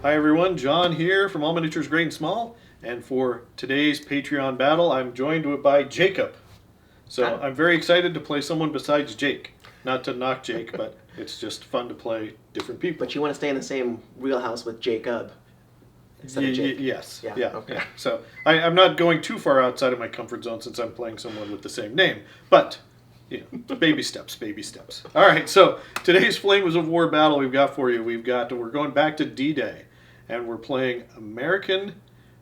Hi everyone, John here from All Miniatures Great and Small, and for today's Patreon battle, I'm joined by Jacob. So Hi. I'm very excited to play someone besides Jake. Not to knock Jake, but it's just fun to play different people. But you want to stay in the same wheelhouse with Jacob instead of Jake. Yes. Yeah. Yeah. Okay. Yeah. So I'm not going too far outside of my comfort zone since I'm playing someone with the same name. But, baby steps, baby steps. All right, so today's Flames of War battle we've got for you. We're going back to D-Day, and we're playing American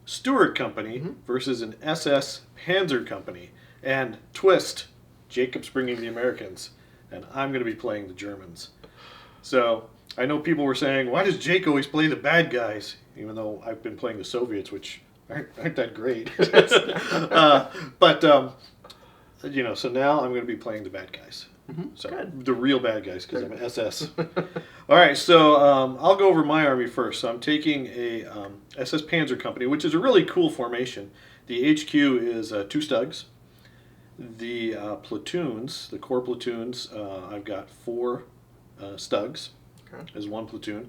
Stuart Company versus an SS Panzer Company. And twist, Jacob's bringing the Americans, and I'm going to be playing the Germans. So I know people were saying, why does Jake always play the bad guys? Even though I've been playing the Soviets, which aren't that great. So now I'm going to be playing the bad guys. So Good. the real bad guys, because I'm an SS. All right, so I'll go over my army first. So I'm taking a SS Panzer Company, which is a really cool formation. The HQ is 2 Stugs. The platoons, the core platoons, I've got 4 Stugs as one platoon,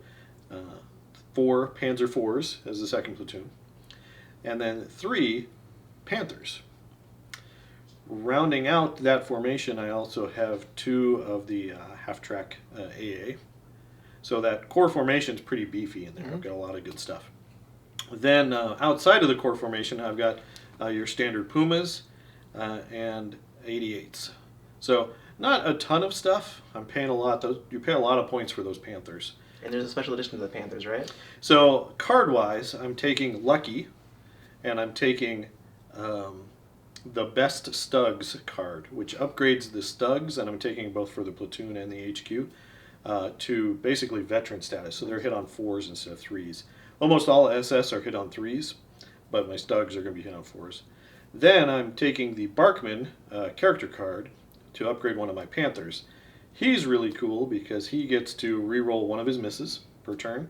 4 Panzer IVs as the second platoon, and then 3 Panthers. Rounding out that formation, I also have 2 of the half-track AA. So that core formation is pretty beefy in there. I've got a lot of good stuff. Then outside of the core formation, I've got your standard Pumas and 88s. So not a ton of stuff. I'm paying a lot. You pay a lot of points for those Panthers. And there's a special edition to the Panthers, right? So card-wise, I'm taking Lucky, and I'm taking the Best Stugs card, which upgrades the Stugs, and I'm taking both for the platoon and the HQ, to basically veteran status. So they're hit on 4s instead of 3s. Almost all SS are hit on 3s, but my Stugs are going to be hit on 4s. Then I'm taking the Barkman character card to upgrade one of my Panthers. He's really cool because he gets to re-roll one of his misses per turn,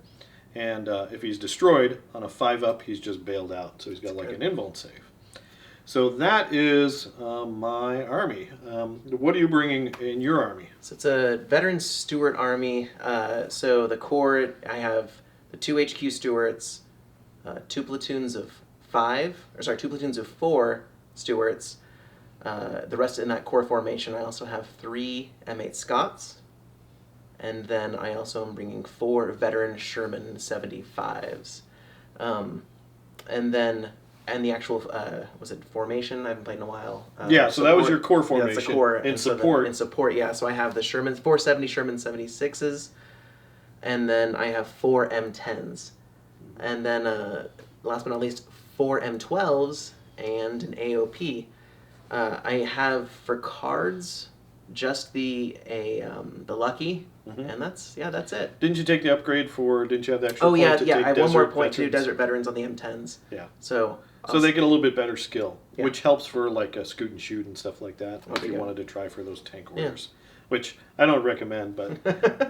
and if he's destroyed on a 5-up, he's just bailed out. So he's got like an invuln save. So that is my army. What are you bringing in your army? So it's a veteran Stuart army. So the core, I have the 2 HQ Stuarts, 2 platoons of 2 platoons of 4 Stuarts. The rest in that core formation, I also have 3 M8 Scots. And then I also am bringing 4 veteran Sherman 75s. And the actual, was it formation? I haven't played in a while. So that was your core formation. Yeah, that's the core. In support. In support, yeah. So I have the 470 Sherman 76s, and then I have 4 M10s. And then, last but not least, 4 M12s and an AOP. I have, for cards, just the Lucky, and that's it. Didn't you take the upgrade didn't you have the extra point to take I have one more Desert point to Veterans? Desert Veterans on the M10s. Yeah. So they get a little bit better skill, Yeah. which helps for like a scoot and shoot and stuff like that. If you go. wanted to try for those tank orders, which I don't recommend, but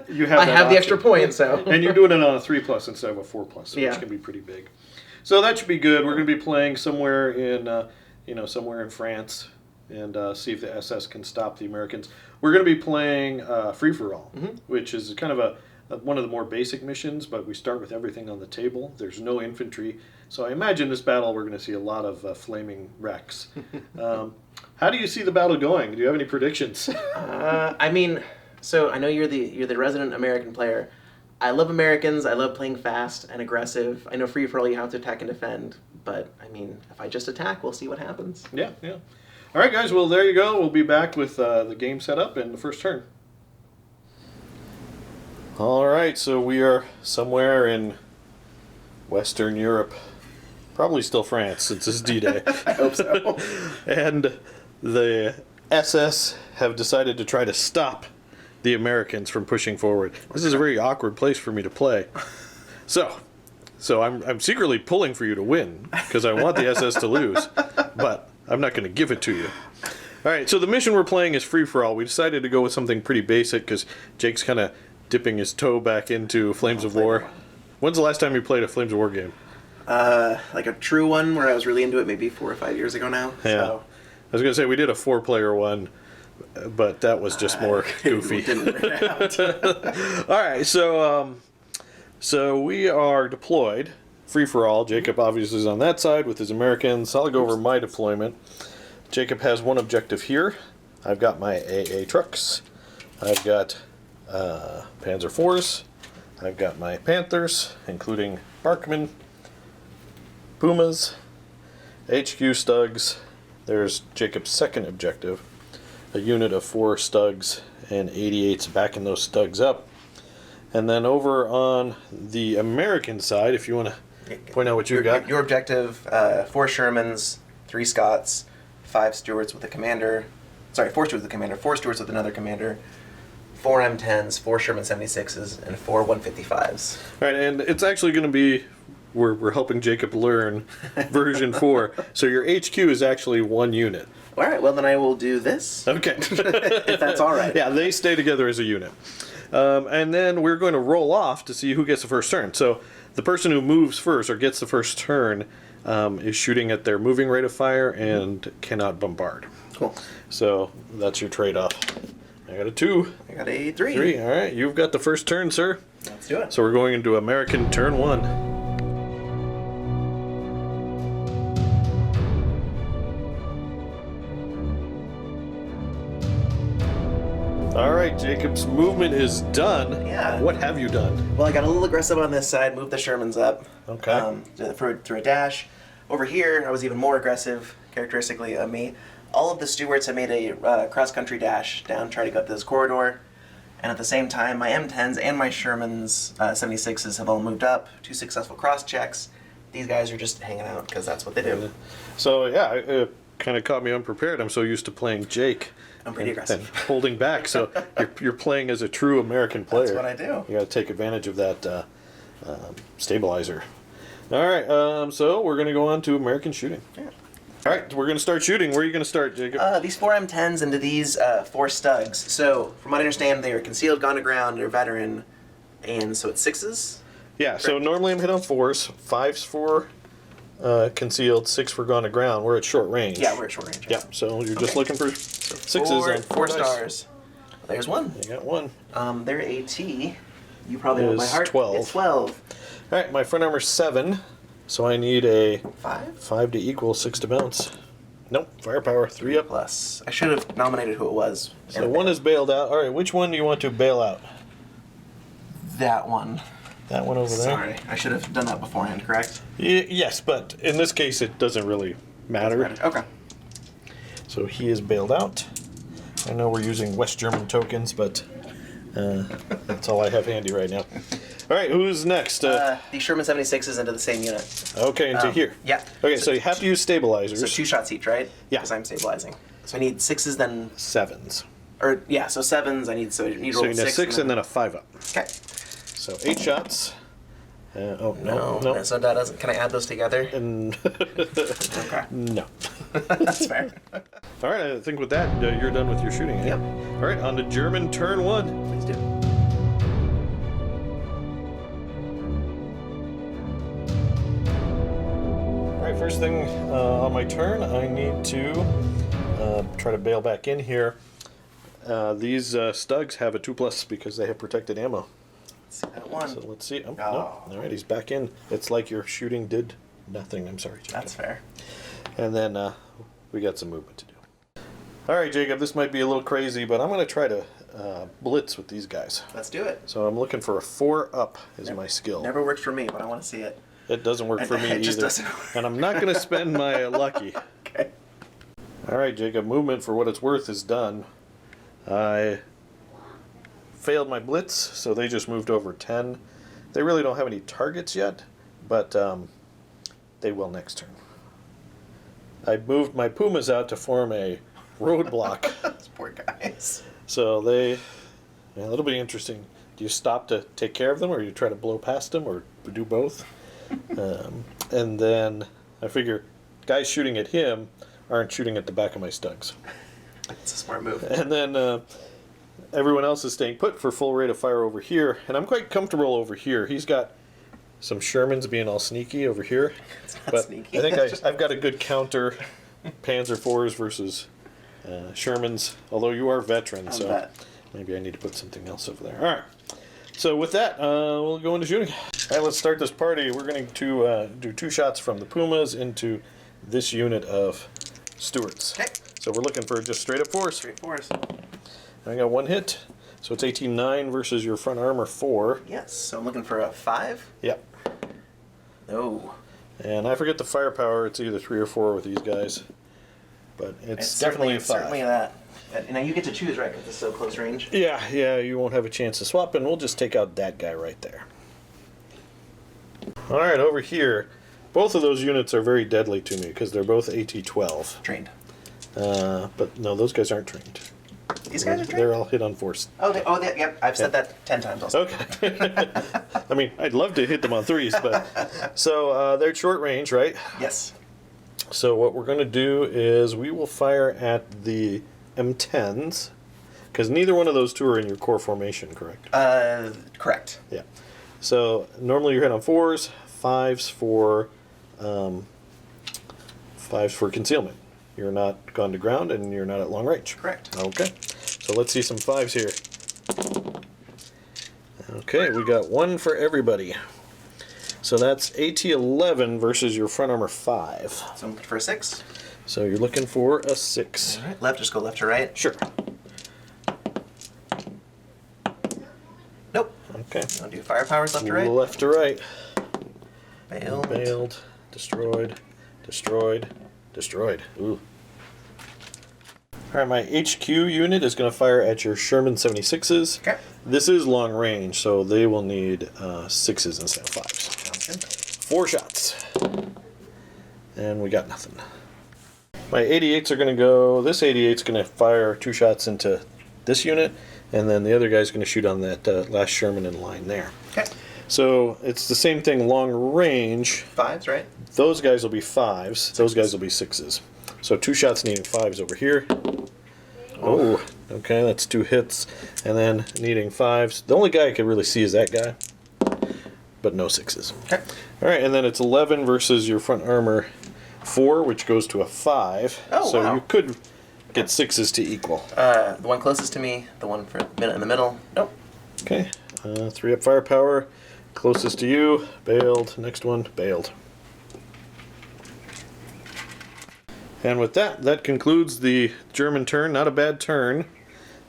you have. I that have the option. extra point, so. And you're doing it on a 3+ instead of a 4+, Yeah. which can be pretty big. So that should be good. We're going to be playing somewhere in France, and see if the SS can stop the Americans. We're going to be playing Free for All, which is kind of one of the more basic missions, but we start with everything on the table. There's no infantry, so I imagine this battle we're going to see a lot of flaming wrecks. How do you see the battle going? Do you have any predictions? So I know you're the resident American player. I love Americans. I love playing fast and aggressive. I know free for all you have to attack and defend, but if I just attack, we'll see what happens. Yeah. All right, guys. Well, there you go. We'll be back with the game set up and the first turn. All right, so we are somewhere in Western Europe, probably still France since it's D-Day. I hope so. And the SS have decided to try to stop the Americans from pushing forward. This is a very awkward place for me to play. So I'm secretly pulling for you to win because I want the SS to lose, but I'm not going to give it to you. All right, so the mission we're playing is free for all. We decided to go with something pretty basic because Jake's kind of dipping his toe back into Flames of War. When's the last time you played a Flames of War game? Like a true one where I was really into it maybe 4 or 5 years ago now. Yeah. So. I was going to say we did a 4-player one, but that was just more goofy. It didn't work out. All right, so So we are deployed, free for all. Jacob obviously is on that side with his Americans. I'll go over my deployment. Jacob has one objective here. I've got my AA trucks. I've got Panzer IVs. I've got my Panthers, including Barkman, Pumas, HQ Stugs. There's Jacob's second objective, a unit of 4 Stugs and 88s backing those Stugs up. And then over on the American side, if you want to point out what you got. Your objective, 4 Shermans, 3 Scots, 5 Stuarts with a commander. Sorry, 4 Stuarts with a commander, 4 Stuarts with another commander, 4 M10s, 4 Sherman 76s, and 4 155s. Right, and it's actually going to be, we're helping Jacob learn version 4. So your HQ is actually 1 unit. All right, well then I will do this. Okay. If that's all right. Yeah, they stay together as a unit. And then we're going to roll off to see who gets the first turn. So the person who moves first or gets the first turn is shooting at their moving rate of fire and cannot bombard. Cool. So that's your trade-off. I got a 2. I got a 3. 3, all right. You've got the first turn, sir. Let's do it. So we're going into American turn 1. All right, Jacob's movement is done. Yeah. What have you done? Well, I got a little aggressive on this side, moved the Shermans up. Okay. Through a dash. Over here, I was even more aggressive, characteristically of me. All of the Stuarts, I made a cross-country dash down, try to go up this corridor. And at the same time, my M10s and my Shermans 76s have all moved up. 2 successful cross-checks. These guys are just hanging out, because that's what they do. So, yeah, it kind of caught me unprepared. I'm so used to playing Jake. I'm pretty aggressive. And holding back. So you're playing as a true American player. That's what I do. You got to take advantage of that stabilizer. All right, so we're going to go on to American shooting. Yeah. All right, we're going to start shooting. Where are you going to start, Jacob? These 4 M10s into these 4 Stugs. So, from what I understand, they are concealed, gone to ground, they're veteran, and so it's 6s? Yeah, so normally I'm hit on 4s, 5s for concealed, 6 for gone to ground. We're at short range. Yeah, we're at short range. Yeah, so you're just looking for 6s on 4 dice. stars. There's 1. You got 1. Their AT, you probably know Is by heart. 12. It's 12. All right, my front armor's 7, so I need a 5? 5 to equal, 6 to bounce. Nope, firepower, 3 up. Plus. I should have nominated who it was. So 1 is bailed out. All right, which one do you want to bail out? That one. That one over there? Sorry, I should have done that beforehand, correct? Yes, but in this case it doesn't really matter. Okay. So he is bailed out. I know we're using West German tokens, but that's all I have handy right now. All right, who's next? These Sherman 76s into the same unit. Okay, into here. Yeah. Okay, so you have to use stabilizers. So 2 shots each, right? Yeah. Because I'm stabilizing. So I need 6s then... 7s. Or, yeah, so 7s, I need to So roll you need a 6 and then a 5 up. Okay. So 8 shots. No. So that doesn't... Can I add those together? And Okay. no. That's fair. All right, I think with that, you're done with your shooting. Eh? Yep. All right, on to German turn 1. Please do. All right, first thing on my turn, I need to try to bail back in here. These Stugs have a 2+ because they have protected ammo. Let's see that one. So let's see. Oh, no. Oh. All right, he's back in. It's like your shooting did nothing. I'm sorry, Jacob. That's fair. And then we got some movement to do. All right, Jacob, this might be a little crazy, but I'm going to try to blitz with these guys. Let's do it. So I'm looking for a 4 up is my skill. Never worked for me, but I want to see it. It doesn't work for me It just either. doesn't work. And I'm not going to spend my lucky. Okay. All right, Jacob, movement for what it's worth is done. I failed my blitz, so they just moved over 10. They really don't have any targets yet, but they will next turn. I moved my Pumas out to form a roadblock. Those poor guys. So that'll be interesting. Do you stop to take care of them, or you try to blow past them, or do both? And then I figure guys shooting at him aren't shooting at the back of my Stugs. It's a smart move. And then everyone else is staying put for full rate of fire over here, and I'm quite comfortable over here. He's got some Shermans being all sneaky over here. It's not But sneaky. I think I've got a good counter Panzer IVs versus Shermans, although you are veteran, I'm so vet. maybe I need to put something else over there. All right. So with that, we'll go into shooting. All right, let's start this party. We're going to do 2 shots from the Pumas into this unit of Stuarts. Okay. So we're looking for just straight up 4s. Straight 4s. I got 1 hit. So it's 18-9 versus your front armor 4. Yes, so I'm looking for a 5. Yep. Oh. And I forget the firepower. It's either 3 or 4 with these guys. But it's definitely a 5. Certainly that. And now you get to choose, right? Because it's so close range. Yeah, you won't have a chance to swap, and we'll just take out that guy right there. All right, over here, both of those units are very deadly to me because they're both AT-12. Trained. But no, those guys aren't trained. These guys are trained? They're all hit on force. Yep. I've said that 10 times also. Okay. I mean, I'd love to hit them on 3s, but... So, they're short range, right? Yes. So what we're going to do is we will fire at the M10s, because neither one of those 2 are in your core formation, correct? Correct. Yeah. So normally you're hit on 4s, 5s for 5s for concealment. You're not gone to ground and you're not at long range. Correct. Okay. So let's see some 5s here. Okay, we got 1 for everybody. So that's AT-11 versus your front armor 5. So I'm looking for a 6. So you're looking for a 6. All right. Left, just go left to right. Sure. Nope. Okay. I'll do firepowers left to right. Left to right. Bailed. Bailed. Destroyed. Destroyed. Destroyed. Ooh. Alright, my HQ unit is going to fire at your Sherman 76s. Okay. This is long range, so they will need 6s instead of 5s. Sounds good. 4 shots. And we got nothing. My 88s are going to go... This 88's going to fire 2 shots into this unit, and then the other guy's going to shoot on that last Sherman in line there. Okay. So it's the same thing, long range. 5s, right? Those guys will be 5s. Those guys will be 6s. So 2 shots needing 5s over here. Oh, okay, that's 2 hits. And then needing 5s. The only guy I could really see is that guy, but no 6s. Okay. All right, and then it's 11 versus your front armor 4, which goes to a 5. Oh, so wow. you could get 6s to equal. The one closest to me, the one in the middle. Nope. Okay, 3 up firepower. Closest to you, bailed. Next one, bailed. And with that, that concludes the German turn. Not a bad turn.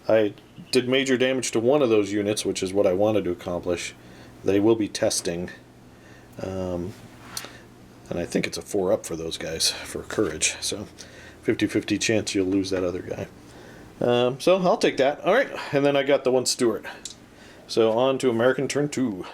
I did major damage to one of those units, which is what I wanted to accomplish. They will be testing. And I think it's a 4 up for those guys for courage. So 50-50 chance you'll lose that other guy. So I'll take that. All right, and then I got the 1 Stuart. So on to American turn 2.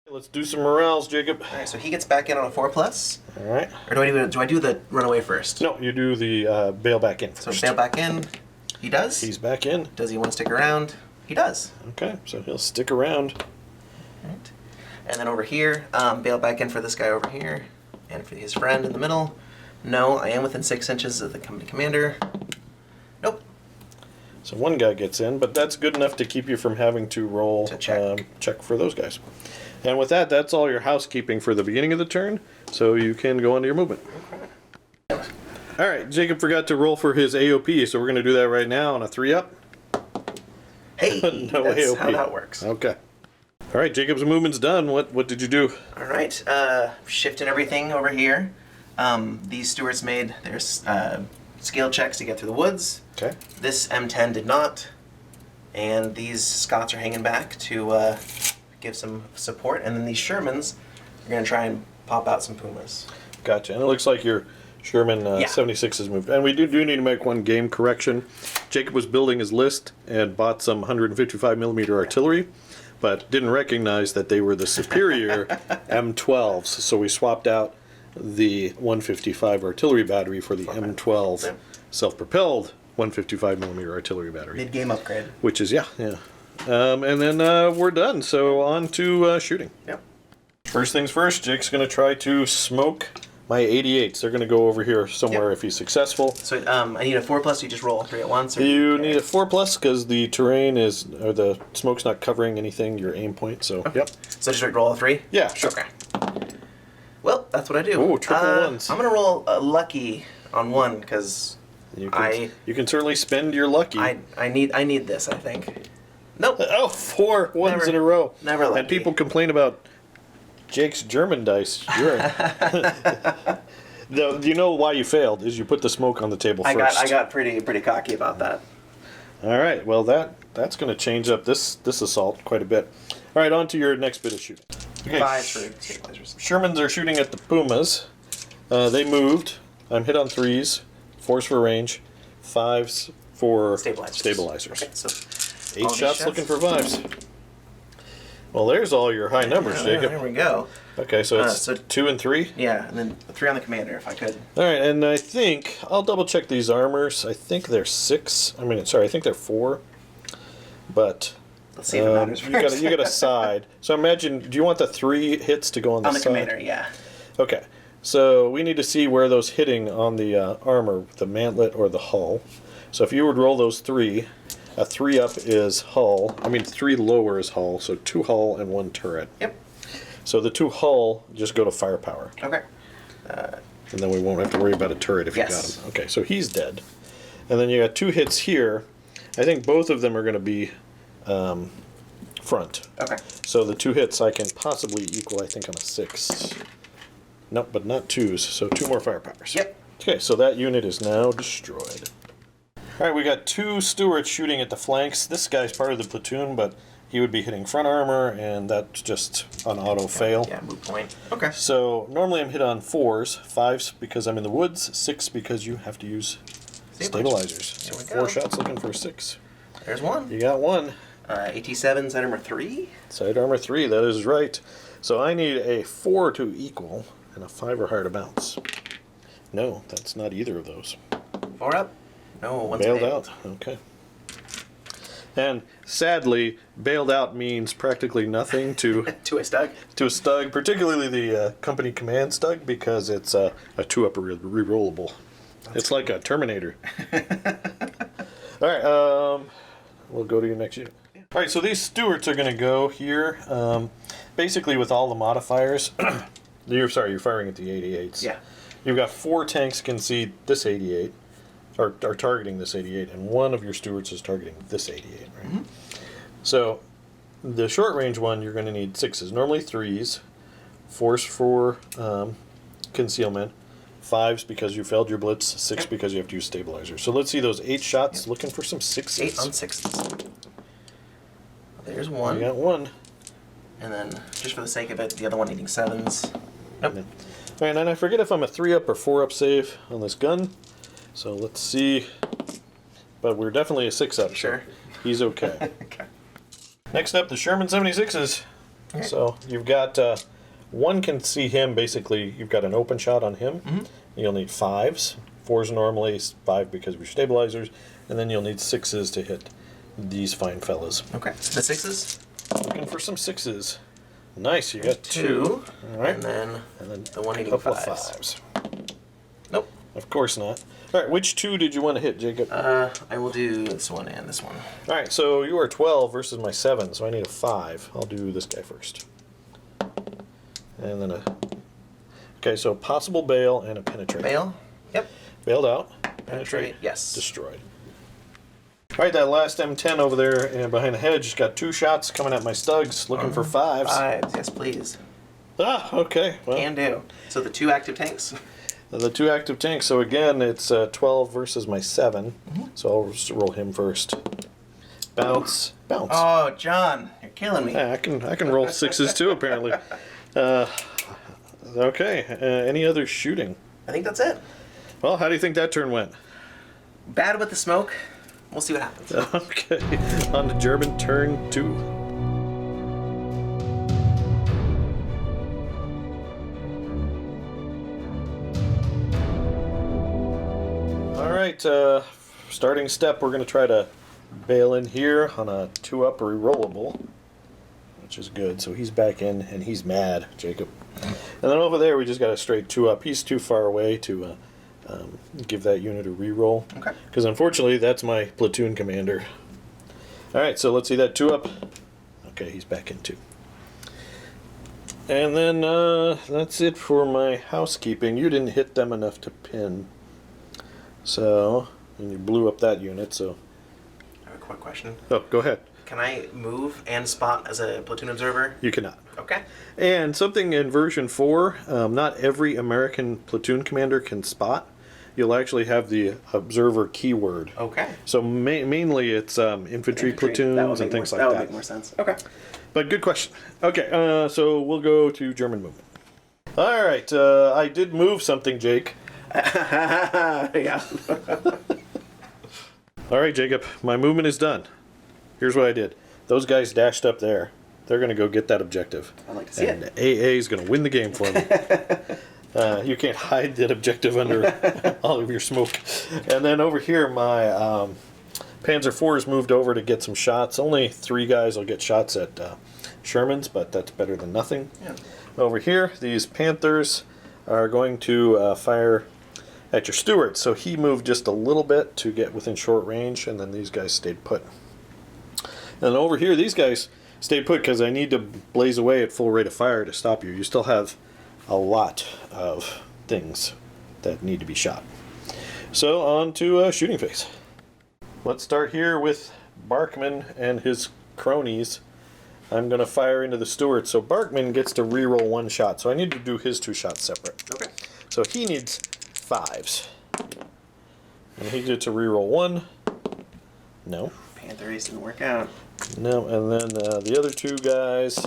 Let's do some morales, Jacob. All right, so he gets back in on a 4+. All right. Or do I do the runaway first? No, you do the bail back in So first. bail back in. He does. He's back in. Does he want to stick around? He does. Okay, so he'll stick around. Right. And then over here, bail back in for this guy over here, and for his friend in the middle. No, I am within 6 inches of the company commander. Nope. So 1 guy gets in, but that's good enough to keep you from having to roll To check. check for those guys. And with that, that's all your housekeeping for the beginning of the turn, so you can go on to your movement. All right, Jacob forgot to roll for his AOP, so we're going to do that right now on a 3 up. Hey, No that's AOP. how that works. Okay. All right, Jacob's movement's done. What did you do? All right, shifting everything over here. These stewards made their scale checks to get through the woods. Okay. This M10 did not, and these Scots are hanging back to give some support, and then these Shermans are going to try and pop out some Pumas. Gotcha. And it looks like your Sherman 76 has moved. And we do need to make one game correction. Jacob was building his list and bought some 155 millimeter artillery, but didn't recognize that they were the superior M12s. So we swapped out the 155 artillery battery for the M12 self-propelled 155 millimeter artillery battery. Mid-game upgrade. Which is, yeah. And then we're done. So on to shooting. Yep. First things first, Jake's going to try to smoke my 88s. They're going to go over here somewhere if he's successful. So I need a 4+. You just roll 3 at once. Or You need a 4+ because the terrain or the smoke's not covering anything, your aim point. So, yep. So just roll a 3? Yeah, sure. Okay. Well, that's what I do. Ooh, triple ones. I'm going to roll a lucky on one because You can certainly spend your lucky. I need this. I think. Nope. Oh, 4 ones in a row. Never lucky. And people complain about Jake's German dice. Do you know why you failed? Is you put the smoke on the table first. I got pretty cocky about that. All right. Well, that's going to change up this assault quite a bit. All right, on to your next bit of shooting. Okay. 5 for stabilizers. Shermans are shooting at the Pumas. They moved. I'm hit on 3s. 4s for range. 5s for stabilizers. Okay, so 8 shots looking for 5s. Well, there's all your high numbers, Jacob. There we go. Okay, so it's 2 and 3? Yeah, and then 3 on the commander, if I could. All right, and I think, I'll double check these armors. I think they're 6. I think they're 4. But let's see if it matters first. you got a side. So imagine, do you want the 3 hits to go on the side? On the commander, yeah. Okay, so we need to see where those hitting on the armor, the mantlet or the hull. So if you would roll those 3, a 3 up is hull. 3 lower is hull, so 2 hull and 1 turret. Yep. So the 2 hull just go to firepower. Okay. And then we won't have to worry about a turret if you got him. Okay, so he's dead. And then you got 2 hits here. I think both of them are going to be front. Okay. So the 2 hits I can possibly equal, I think, on a 6. Nope, but not 2s, so 2 more firepowers. Yep. Okay, so that unit is now destroyed. All right, we got 2 stewards shooting at the flanks. This guy's part of the platoon, but he would be hitting front armor, and that's just an auto fail. Yeah, moot point. Okay. So normally I'm hit on 4s, 5s because I'm in the woods, 6 because you have to use stabilizers. So 4 shots looking for a 6. There's 1. You got 1. AT7, side armor 3? Side armor 3, that is right. So I need a 4 to equal and a 5 or higher to bounce. No, that's not either of those. 4 up? No, one's bailed out. Okay. And sadly, bailed out means practically nothing to to a Stug. To a Stug, particularly the company command Stug, because it's a 2-up rerollable. It's like a Terminator. All right, we'll go to your next unit. All right, so these stewards are going to go here, basically with all the modifiers. You're firing at the 88s. Yeah. You've got 4 tanks can see this 88. Are targeting this 88, and 1 of your stewards is targeting this 88, right? Mm-hmm. So the short range one, you're going to need 6s, normally 3s, 4s for concealment, 5s because you failed your blitz, 6 because you have to use stabilizer. So let's see those 8 shots, looking for some 6s. 8 on 6s. There's 1. You got 1. And then, just for the sake of it, the other one needing 7s. Nope. All right, and I forget if I'm a 3-up or 4-up save on this gun. So let's see, but we're definitely a 6-up. Sure. So he's okay. Okay. Next up, the Sherman 76s. Okay. So you've got 1 can see him. Basically, you've got an open shot on him. Mm-hmm. You'll need 5s. 4s normally, 5 because of your stabilizers, and then you'll need 6s to hit these fine fellas. Okay. The 6s. Looking for some 6s. Nice. You got 2. All right. And then the one needing 5s. Nope. Of course not. All right, which 2 did you want to hit, Jacob? I will do this one and this one. All right, so you are 12 versus my 7, so I need a 5. I'll do this guy first. And then okay, so possible bail and a penetrate. Bail? Yep. Bailed out. Penetrate. Yes. Destroyed. All right, that last M10 over there behind the hedge got 2 shots coming at my Stugs, looking for 5s. 5s, yes, please. Ah, okay. Well, can do. So the 2 active tanks. The 2 active tanks. So again, it's 12 versus my 7. Mm-hmm. So I'll just roll him first. Bounce, bounce. Oh, John, you're killing me. Yeah, I can roll 6s too, apparently. Okay. Any other shooting? I think that's it. Well, how do you think that turn went? Bad with the smoke. We'll see what happens. Okay. On to German turn 2. All right, starting step, we're going to try to bail in here on a 2-up rerollable, which is good. So he's back in, and he's mad, Jacob. And then over there, we just got a straight 2-up. He's too far away to give that unit a reroll. Okay. Because unfortunately, that's my platoon commander. All right, so let's see that 2-up. Okay, he's back in 2. And then that's it for my housekeeping. You didn't hit them enough to pin. So, and you blew up that unit, so... I have a quick question. Oh, go ahead. Can I move and spot as a platoon observer? You cannot. Okay. And something in version 4, not every American platoon commander can spot. You'll actually have the observer keyword. Okay. So mainly it's infantry platoons and things like that. That would make more sense. Okay. But good question. Okay, so we'll go to German movement. All right, I did move something, Jake. Yeah. All right, Jacob, my movement is done. Here's what I did. Those guys dashed up there. They're going to go get that objective. I'd like to see and it. AA is going to win the game for me. You can't hide that objective under all of your smoke. And then over here, my Panzer IV has moved over to get some shots. Only 3 guys will get shots at Shermans, but that's better than nothing. Yeah. Over here, these Panthers are going to fire at your Stuart. So he moved just a little bit to get within short range, and then these guys stayed put. And over here, these guys stayed put because I need to blaze away at full rate of fire to stop you. You still have a lot of things that need to be shot. So on to shooting phase. Let's start here with Barkman and his cronies. I'm going to fire into the Stuart. So Barkman gets to reroll 1 shot. So I need to do his 2 shots separate. Okay. So he needs 5s. And he gets to reroll 1. No. Panther Ace didn't work out. No, and then the other 2 guys.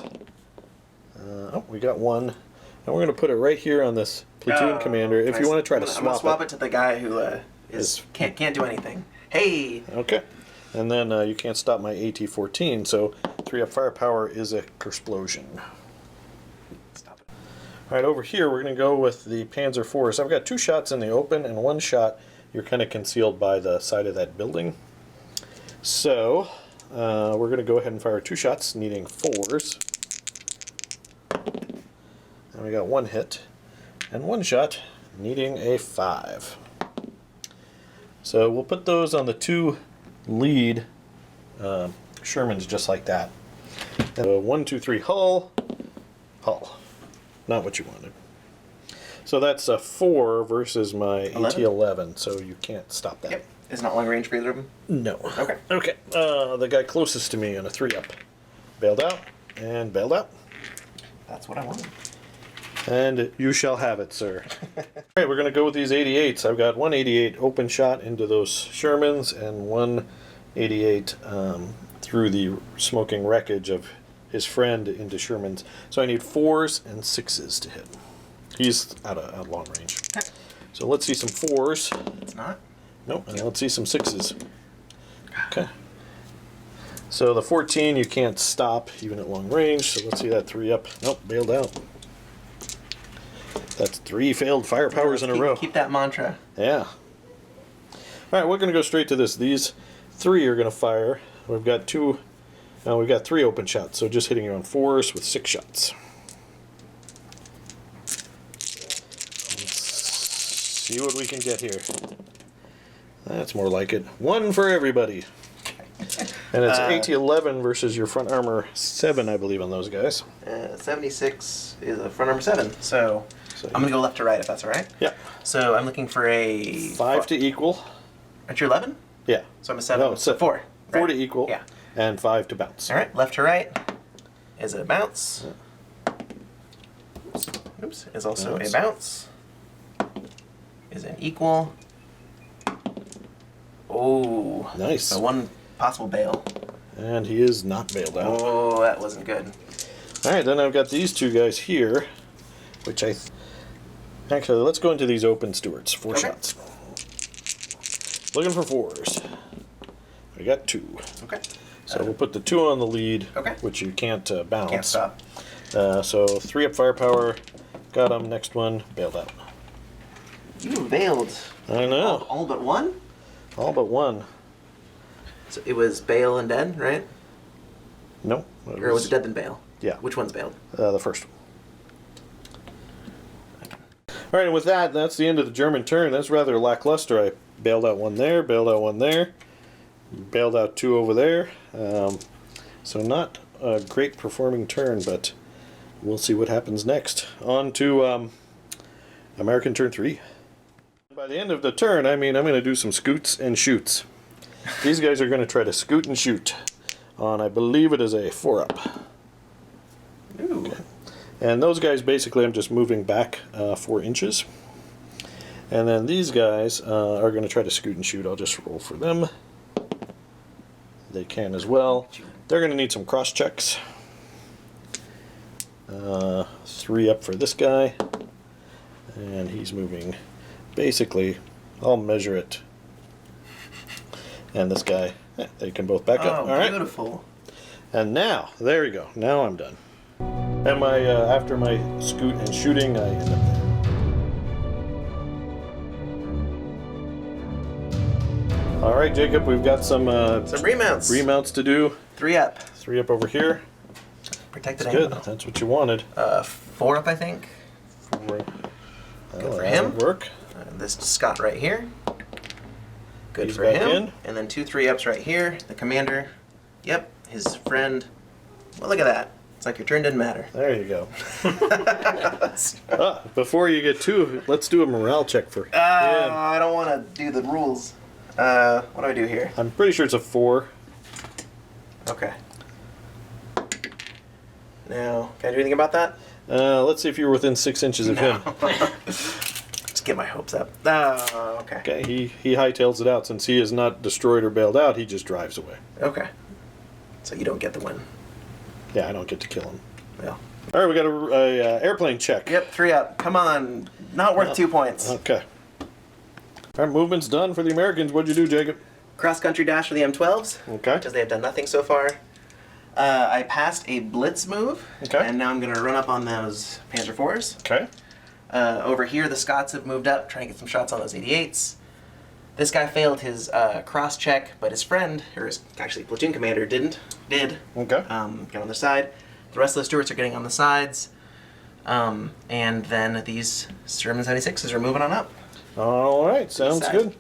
Oh, we got 1. And we're going to put it right here on this platoon commander. If you want to try to I'm gonna swap it. it to the guy who can't do anything. Hey. Okay. And then you can't stop my AT-14, so 3 up firepower is a explosion. Stop it. All right, over here we're going to go with the Panzer IV. So I've got 2 shots in the open and 1 shot. You're kind of concealed by the side of that building. So we're going to go ahead and fire 2 shots, needing 4s. And we got 1 hit and 1 shot, needing a 5. So we'll put those on the 2 lead Shermans just like that. 1, 2, 3 hull. Not what you wanted. So that's a 4 versus my 11? AT-11, so you can't stop that. Yep. Is not long range for either of them? No. Okay. Okay. The guy closest to me on a 3 up. Bailed out and bailed out. That's what I wanted. And you shall have it, sir. All right, we're going to go with these 88s. I've got 1 88 open shot into those Shermans and 1 88 through the smoking wreckage of his friend into Shermans. So I need 4s and 6s to hit. He's out long range. Okay. So let's see some 4s. It's not? Nope, and let's see some 6s. Okay. So the 14 you can't stop even at long range. So let's see that 3 up. Nope, bailed out. That's 3 failed firepowers in a row. Keep that mantra. Yeah. All right, we're going to go straight to this. These 3 are going to fire. We've got 2. We've got 3 open shots, so just hitting you on 4s with 6 shots. Let's see what we can get here. That's more like it. 1 for everybody. And it's AT-11 versus your front armor 7, I believe, on those guys. 76 is a front armor 7, so I'm going to go left to right if that's all right. Yeah. So I'm looking for a... 5 to equal. At your 11? Yeah. So I'm a 7. No, it's 4. 4 to equal. Yeah. And 5 to bounce. All right, left to right is a bounce. Oops, is also a bounce. Is an equal. Oh. Nice. So 1 possible bail. And he is not bailed out. Oh, that wasn't good. All right, then I've got these 2 guys here, which actually, let's go into these open Stuarts. 4 shots. Looking for 4s. I got 2. Okay. So we'll put the 2 on the lead, Okay. which you can't bounce. Can't stop. So 3 up firepower. Got him. Next one, bailed out. You bailed. I know. All but 1? All but 1. So it was bail and dead, right? No. Or was it dead then bail? Yeah. Which one's bailed? The first one. All right, and with that, that's the end of the German turn. That's rather lackluster. I bailed out 1 there, bailed out 1 there, bailed out 2 over there. So not a great performing turn, but we'll see what happens next. On to American turn 3. by the end of the turn, I mean I'm going to do some scoots and shoots. These guys are going to try to scoot and shoot on, I believe it is a 4-up. Ooh. Okay. And those guys, basically, I'm just moving back 4 inches. And then these guys are going to try to scoot and shoot. I'll just roll for them. They can as well. They're going to need some cross checks. 3 up for this guy. And he's moving, basically, I'll measure it. And this guy, they can both back up. Oh, all right. beautiful. And now, there we go. Now I'm done. And my after my scoot and shooting, I end up there. All right, Jacob, we've got some remounts. remounts to do. 3 up. 3 up over here. Protected That's good. ammo. That's what you wanted. 4 up, I think. 4. Good for that him. would work. This Scott right here. Good He's for back him. in. And then 2 3-ups right here. The commander. Yep, his friend. Well, look at that. It's like your turn didn't matter. There you go. Before you get 2, let's do a morale check for him. I don't want to do the rules. What do I do here? I'm pretty sure it's a 4. Okay. Now, can I do anything about that? Let's see if you're within 6 inches of him. Just get my hopes up. Okay. Okay, he hightails it out. Since he is not destroyed or bailed out, he just drives away. Okay. So you don't get the win. Yeah, I don't get to kill him. Well. All right, we got a airplane check. Yep, 3 up. Come on. Not worth 2 points. Okay. All right, movement's done for the Americans. What'd you do, Jacob? Cross-country dash for the M12s. Okay. Because they have done nothing so far. I passed a blitz move. Okay. And now I'm going to run up on those Panzer IVs. Okay. Over here, the Scots have moved up, trying to get some shots on those 88s. This guy failed his cross check, but his friend, or his actually platoon commander, did. Okay. Get on the side. The rest of the Stuarts are getting on the sides. And then these Sherman 76s are moving on up. All right, sounds good.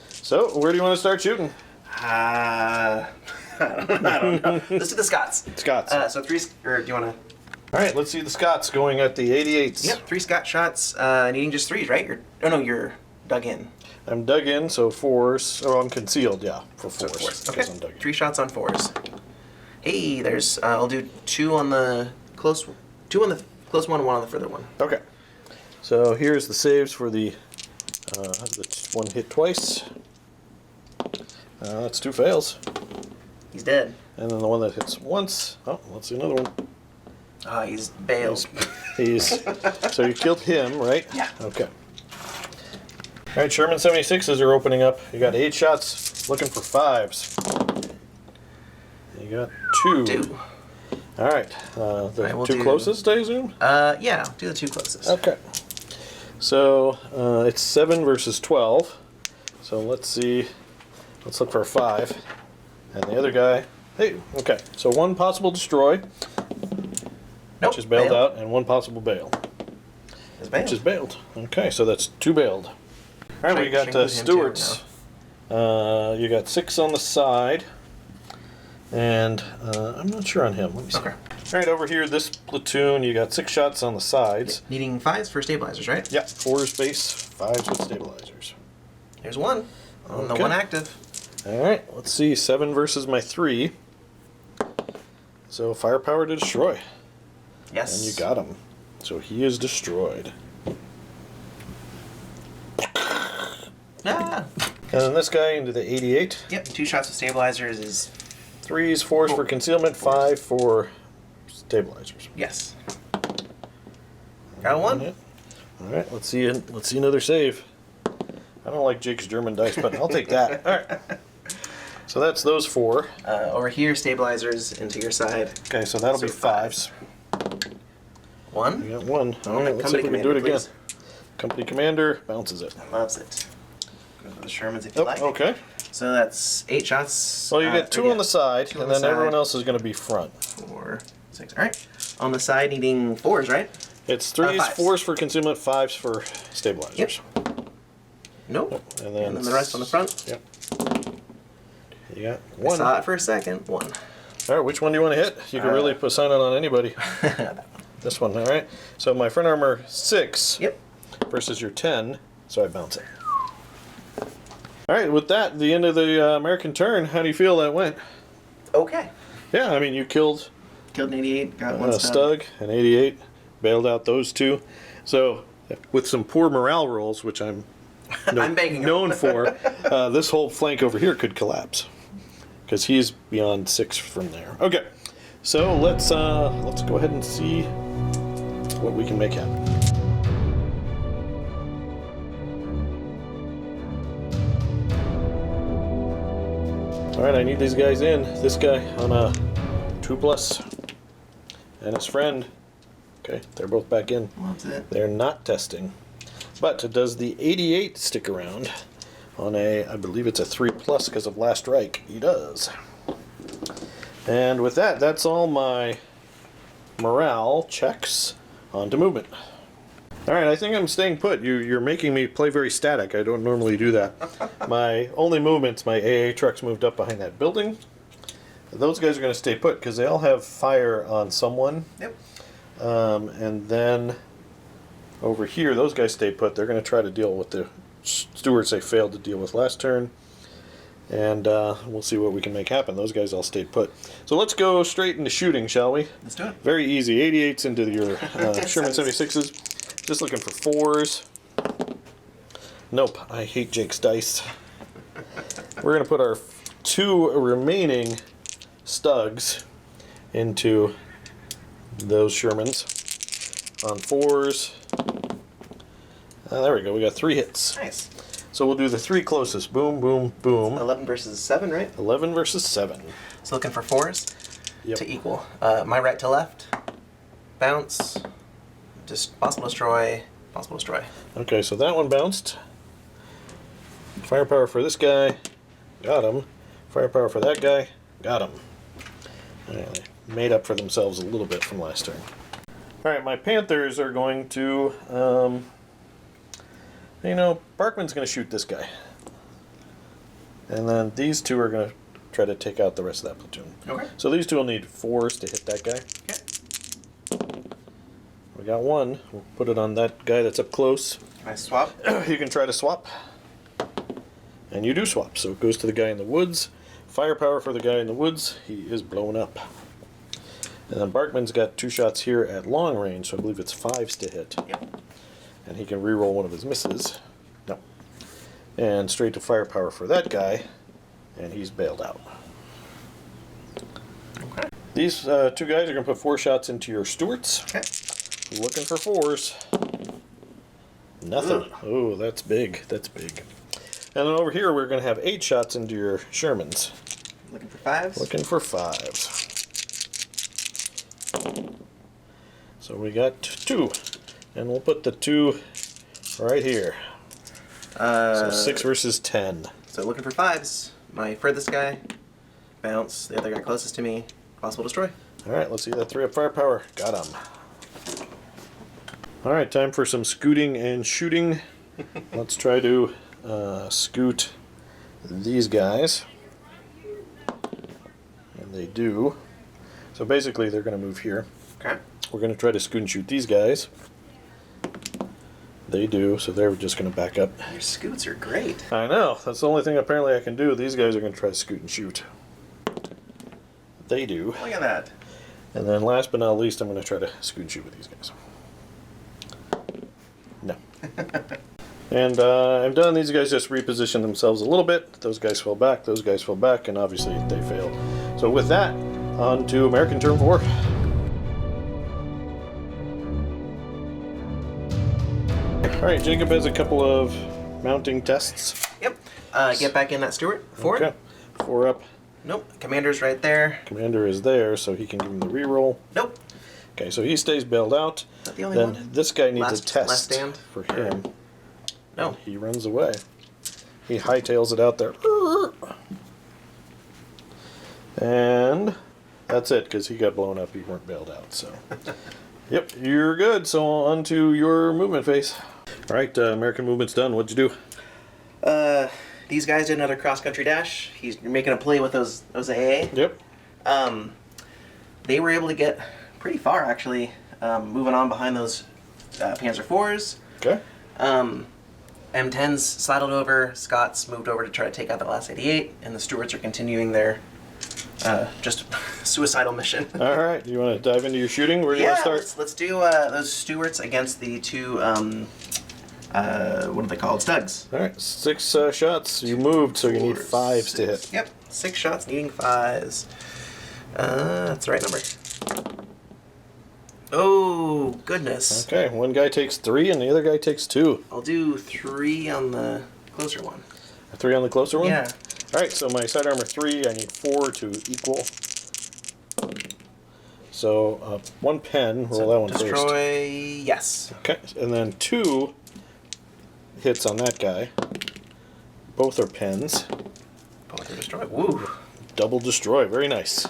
So, where do you want to start shooting? I don't know. Let's do the Scots. Scots. So 3, or do you want to? All right, let's see the Scots going at the 88s. Yep, 3 Scott shots, needing just 3s, right? You're dug in. I'm dug in, so 4s. Oh, I'm concealed, yeah, for 4s. So 4s. because Okay, I'm dug in. 3 shots on 4s. Hey, there's, I'll do 2 on the close, 2 on the close one and 1 on the further one. Okay. So here's the saves for the one hit twice. That's 2 fails. He's dead. And then the one that hits once. Oh, let's see another one. He's bailed. He's so you killed him, right? Yeah. Okay. All right, Sherman 76s are opening up. You got 8 shots, looking for 5s. You got 2. 2. All right. I The will 2 do- closest, I assume. Yeah, do the 2 closest. Okay. So it's 7 versus 12. So let's see. Let's look for a 5. And the other guy. Hey. Okay. So 1 possible destroy, Nope, which is bailed bail. out, and 1 possible bail, Is bailed. which is bailed. Okay. So that's 2 bailed. All right. We got Should include him too Stewart's. You got 6 on the side, and I'm not sure on him. Let me see. Okay. All right. Over here, this platoon, you got 6 shots on the sides. Needing 5s for stabilizers, right? Yeah. 4s base, 5s with stabilizers. There's 1. On the Okay. 1 active. All right, let's see. 7 versus my 3. So firepower to destroy, Yes. and you got him. So he is destroyed. Ah. And then this guy into the 88. Yep, 2 shots with stabilizers is 3s, 4s for concealment, 5 for stabilizers. yes. Got 1. All right, let's see. Let's see another save. I don't like Jake's German dice, but I'll take that. All right. So that's those 4. Over here, stabilizers into your side. Okay, so that'll So be 5s. 5s. 1. We got 1. All right, let's see if we can do it again. Company commander bounces it. Loves it. Go for the Shermans if you like. Okay. So that's 8 shots. Well, you get 2 on the side, 2 on and the then everyone side. else is going to be front. 4, 6. All right. On the side, needing 4s, right? It's 3s, 5s. 4s for concealment, 5s for stabilizers. Nope. And And then the rest on the front. Yep. You got I 1. saw it for a second. 1. All right, which one do you want to hit? You can really assign it on anybody. That one. This one, all right? So my front armor 6 Yep. versus your 10, so I bounce it. All right, with that, the end of the American turn. How do you feel that went? Okay. Yeah, I mean, you killed Killed an 88, got one Stug, an 88, bailed out those two. So, with some poor morale rolls, which I'm I'm banking known for, this whole flank over here could collapse because he's beyond 6 from there. Okay, so let's go ahead and see what we can make happen. All right, I need these guys in. This guy on a 2+, and his friend. Okay, they're both back in. Loves it. They're not testing. But does the 88 stick around on a, I believe it's a 3+ because of last strike? He does. And with that, that's all my morale checks onto movement. All right, I think I'm staying put. You're making me play very static. I don't normally do that. My only movements, my AA trucks moved up behind that building. Those guys are going to stay put because they all have fire on someone. Yep. And then over here, those guys stay put. They're going to try to deal with the stewards they failed to deal with last turn. And we'll see what we can make happen. Those guys all stayed put. So let's go straight into shooting, shall we? Let's do it. Very easy. 88s into your Sherman 76s. Just looking for 4s. Nope, I hate Jake's dice. We're going to put our 2 remaining Stugs into those Shermans on 4s. There we go. We got 3 hits. Nice. So we'll do the 3 closest. Boom, boom, boom. 11 versus 7, right? 11 versus 7. So looking for 4s Yep. to equal. My right to left. Bounce. Just possible destroy. Possible destroy. Okay, so that one bounced. Firepower for this guy. Got him. Firepower for that guy. Got him. They made up for themselves a little bit from last turn. Alright, my Panthers are going to, Barkman's going to shoot this guy. And then these 2 are going to try to take out the rest of that platoon. Okay. So these 2 will need 4s to hit that guy. Okay. We got 1. We'll put it on that guy that's up close. Can I swap? You can try to swap. And you do swap. So it goes to the guy in the woods. Firepower for the guy in the woods. He is blown up. And then Barkman's got 2 shots here at long range, so I believe it's 5s to hit. Yep. And he can reroll one of his misses. No. And straight to firepower for that guy, and he's bailed out. Okay. These 2 guys are going to put 4 shots into your Stewarts. Okay. Looking for 4s. Nothing. Oh, that's big. That's big. And then over here, we're going to have 8 shots into your Shermans. Looking for 5s? Looking for 5s. So we got 2. And we'll put the 2 right here. So 6 versus 10. So looking for 5s. My furthest guy. Bounce. The other guy closest to me. Possible destroy. Alright, let's see that 3 up firepower. Got him. Alright, time for some scooting and shooting. Let's try to scoot these guys. And they do. So basically they're going to move here. Okay. We're going to try to scoot and shoot these guys. They do, so they're just going to back up. Your scoots are great. I know. That's the only thing apparently I can do. These guys are going to try to scoot and shoot. They do. Look at that. And then last but not least, I'm going to try to scoot and shoot with these guys. No. And I'm done. These guys just repositioned themselves a little bit. Those guys fell back. Those guys fell back. And obviously they failed. So with that, on to American turn 4. Alright, Jacob has a couple of mounting tests. Yep. Get back in that Stewart. 4. Okay. 4 up. Nope. Commander's right there. Commander is there, so he can give him the reroll. Nope. Okay, so he stays bailed out. Is that the only Then one? this guy needs Last a test stand? for him. No. And he runs away. He hightails it out there. And that's it, because he got blown up. He weren't bailed out, so. Yep, you're good. So on to your movement phase. All right, American movement's done. What'd you do? These guys did another cross-country dash. You're making a play with those AA. Yep. They were able to get pretty far, actually, moving on behind those Panzer IVs. Okay. M10s sidled over, Scots moved over to try to take out the last 88, and the Stuarts are continuing their just suicidal mission. All right, do you want to dive into your shooting? Where do you want to start? Let's do those Stuarts against the two, what are they called? Stugs. All right, 6 shots. You moved, so you need 5s to hit. Yep, 6 shots needing 5s. That's the right number. Oh, goodness. Okay, one guy takes 3 and the other guy takes 2. I'll do 3 on the closer one. 3 on the closer one? Yeah. All right, so my side armor 3, I need 4 to equal. So 1 pen, roll that one destroy, first. Yes. Okay, and then 2 hits on that guy. Both are pens. Both are destroyed. Woo. Double destroy, very nice.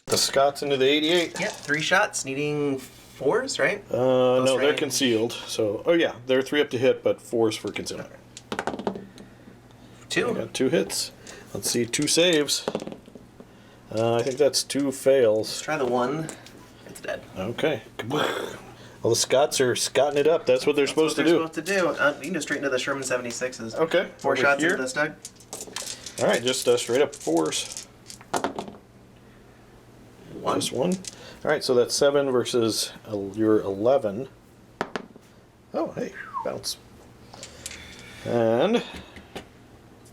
The Scots into the 88. Yep, 3 shots needing 4s, right? No, they're range. concealed. So, oh yeah, they're 3 up to hit, but 4s for concealment. 2. I got 2 hits. Let's see, 2 saves. I think that's 2 fails. Let's try the 1. It's dead. Okay. Well, the Scots are scotting it up. That's what they're supposed to do. You can go straight into the Sherman 76s. Okay. 4 over shots here. into the Stug. All right, just straight up 4s. 1. Just 1. All right, so that's 7 versus your 11. Oh, hey, bounce. And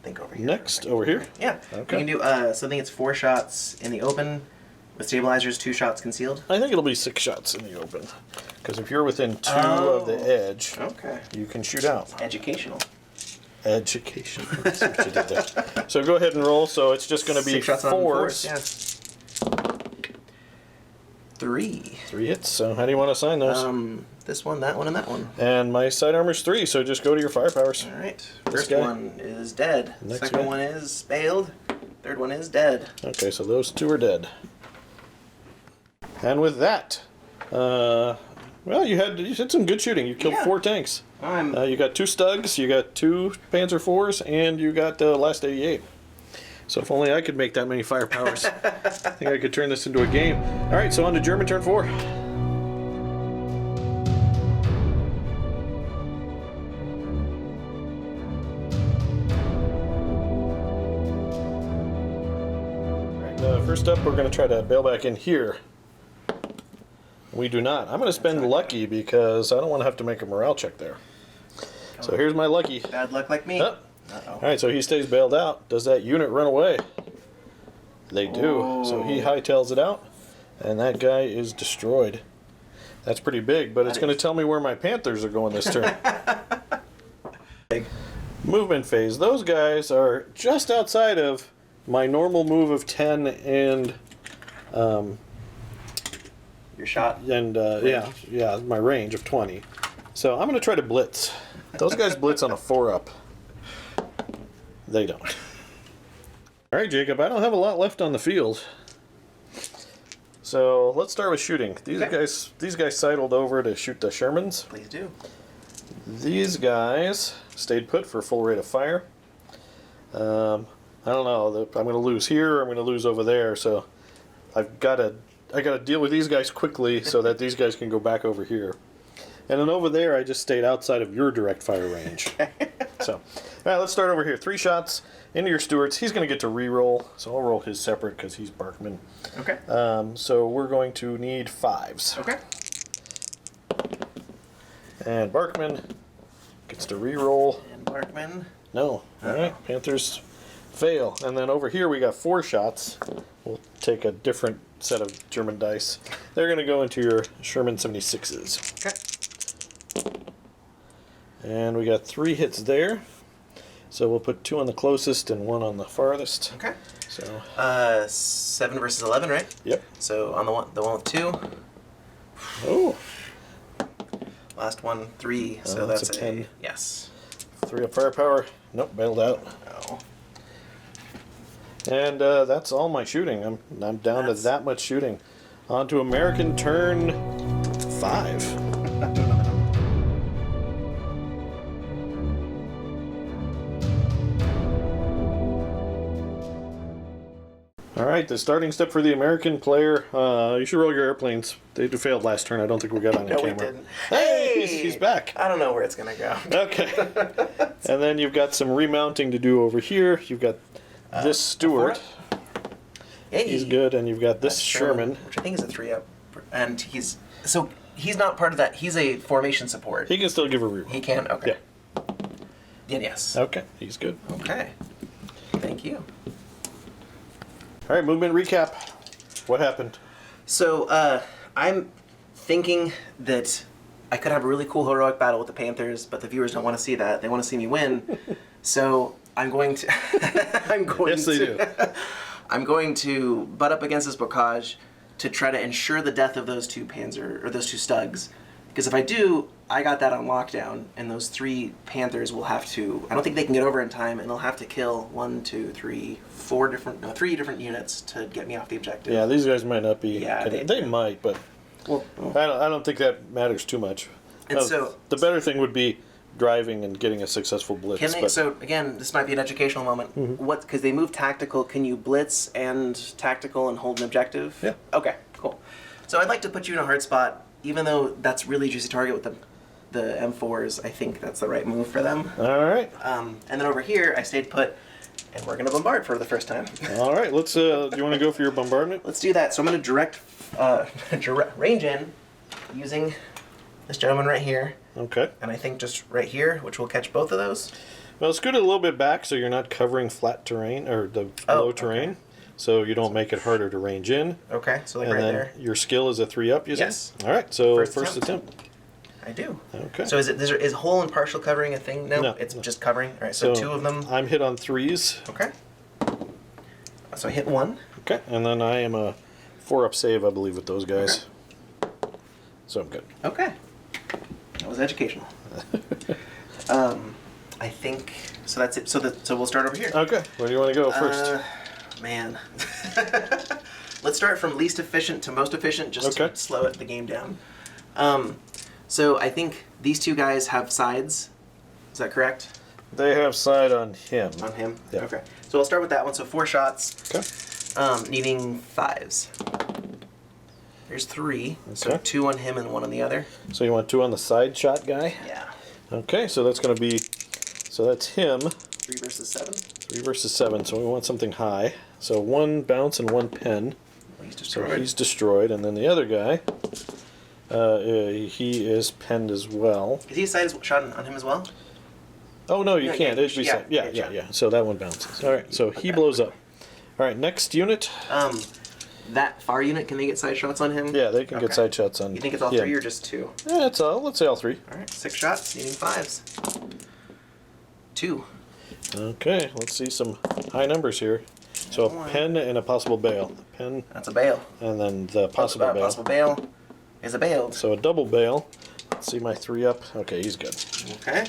Think over here. next, over here. Yeah. Okay. You can do something that's 4 shots in the open with stabilizers, 2 shots concealed. I think it'll be 6 shots in the open. Because if you're within 2 of the edge, Okay. you can shoot out. Educational. Education. That's what you did there. So go ahead and roll. So it's just going to be 6 shots 4s. on 4s. Yeah. 3. 3 hits. So how do you want to assign those? This one, that one, and that one. And my side armor's 3, so just go to your firepowers. All right. This First guy. one is dead. Next Second guy. one is failed. Third one is dead. Okay, so those 2 are dead. And with that, well, you had some good shooting. You killed Yeah. 4 tanks. I'm You got 2 Stugs, you got 2 Panzer IVs, and you got last 88. So if only I could make that many firepowers, I think I could turn this into a game. All right, so on to German turn 4. First up, we're going to try to bail back in here. We do not. I'm going to spend lucky because I don't want to have to make a morale check there. So here's my lucky. bad luck like me. Oh. Uh-oh. All right, so he stays bailed out. Does that unit run away? They do. So he hightails it out, and that guy is destroyed. That's pretty big, but it's going to tell me where my Panthers are going this turn. Big. Movement phase. Those guys are just outside of my normal move of 10 and Your shot. yeah, my range of 20. So I'm going to try to blitz. Those guys blitz on a 4-up. They don't. All right, Jacob, I don't have a lot left on the field. So let's start with shooting. These guys sidled over to shoot the Shermans. Please do. These guys stayed put for full rate of fire. I don't know. I'm going to lose here. Or I'm going to lose over there. So I got to deal with these guys quickly so that these guys can go back over here. And then over there, I just stayed outside of your direct fire range. So, all right, let's start over here. 3 shots into your Stuarts. He's going to get to re-roll, so I'll roll his separate because he's Barkman. Okay. So we're going to need 5s. Okay. And Barkman gets to re-roll. And Barkman. No. All right, Panthers fail. And then over here we got 4 shots. We'll take a different set of German dice. They're going to go into your Sherman 76s. Okay. And we got 3 hits there. So we'll put 2 on the closest and 1 on the farthest. Okay. So 7 versus 11, right? yep. So on the one with 2. Oh, Last one 3. So Oh, that's that's a 10. yes. 3 of firepower. Nope, bailed out. Oh. And that's all my shooting. I'm down to that much shooting. On to American turn 5. All right, the starting step for the American player. You should roll your airplanes. They failed last turn. I don't think we got on No, camera. we didn't. Hey, he's back. I don't know where it's gonna go. Okay. And then you've got some remounting to do over here. You've got this Stewart. Hey. He's good, and you've got this Sherman. which I think is a 3-up, and he's not part of that. He's a formation support. He can still give a reroll. He can. Okay. Yeah. Yeah. Yes. Okay, he's good. Okay. Thank you. All right, movement recap. What happened? So I'm thinking that I could have a really cool heroic battle with the Panthers, but the viewers don't want to see that. They want to see me win. So I'm going to. Yes, they do. I'm going to butt up against this Bocage to try to ensure the death of those two those two Stugs. Because if I do, I got that on lockdown, and those 3 Panthers will have to. I don't think they can get over in time, and they'll have to kill 3 different units to get me off the objective. Yeah, these guys might not be. Yeah, they might, but Well, I don't think that matters too much. And so the better thing would be driving and getting a successful blitz. can they? But So again, this might be an educational moment. What? Because they move tactical. Can you blitz and tactical and hold an objective? Yeah. Okay. Cool. So I'd like to put you in a hard spot, even though that's really juicy target with the M4s. I think that's the right move for them. all right, And then over here, I stayed put, and we're gonna bombard for the first time. all right. Let's. Do you want to go for your bombardment? Let's do that. So I'm gonna direct range in using this gentleman right here, Okay. and I think just right here, which will catch both of those. Well, scoot it a little bit back so you're not covering flat terrain or the low terrain, so you don't make it harder to range in. Okay, so like And right then there. your skill is a 3-up, you said? Yes. All right, so First first attempt. attempt. I do. Okay. So is whole and partial covering a thing? No, No, it's no. just covering. All right, so 2 of them. I'm hit on 3s. Okay. So I hit 1. Okay, and then I am a 4-up save, I believe, with those guys. So I'm good. Okay. That was educational. I think so. That's it. So we'll start over here. Okay, where do you want to go first? Man. Let's start from least efficient to most efficient, just Okay. to slow the game down. So I think these 2 guys have sides. Is that correct? They have side on him. On him? Yeah. Okay. So I'll start with that one. So 4 shots, Okay. needing 5s. There's 3. So Okay. 2 on him and 1 on the other. So you want 2 on the side shot guy? Yeah. Okay, so that's going to be, so that's him. 3 versus 7. 3 versus 7, so we want something high. So 1 bounce and 1 pen. He's So destroyed. he's destroyed, and then the other guy, he is penned as well. Is he a side shot on him as well? Oh no, you Yeah, can't. yeah, It'd be yeah, side. Yeah, yeah, yeah, yeah. yeah. So that one bounces. All right, so he blows up. All right, next unit. That far unit, can they get side shots on him? Yeah, they can get Okay. side shots on. You think it's all him. 3 or just 2? Yeah, it's all. Let's say all 3. All right, 6 shots, needing 5s. 2. Okay, let's see some high numbers here. So a One. pen and a possible bail. A pen That's a bail. and then the possible bail. Possible bail is a bailed. So a double bail. Let's see my 3-up. Okay, he's good. Okay.